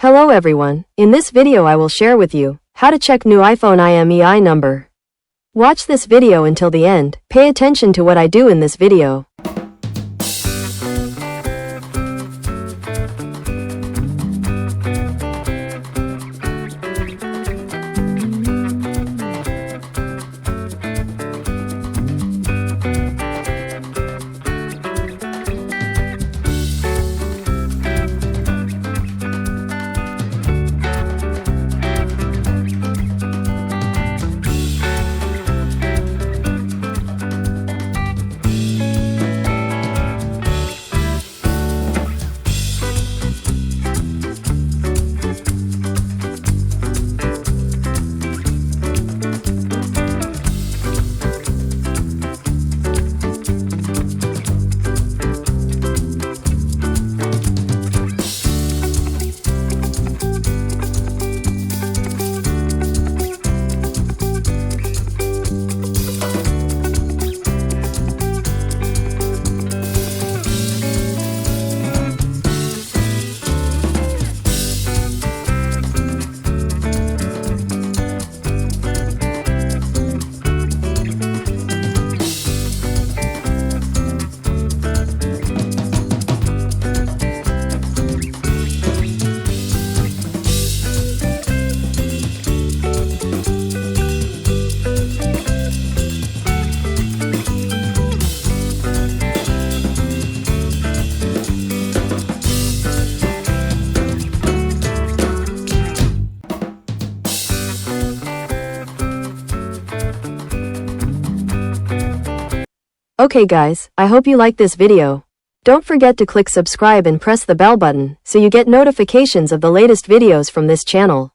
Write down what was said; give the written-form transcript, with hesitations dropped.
Hello everyone, in this video I will share with you how to check new iPhone IMEI number. Watch this video until the end, pay attention to what I do in this video. Okay guys, I hope you like this video. Don't forget to click subscribe and press the bell button so you get notifications of the latest videos from this channel.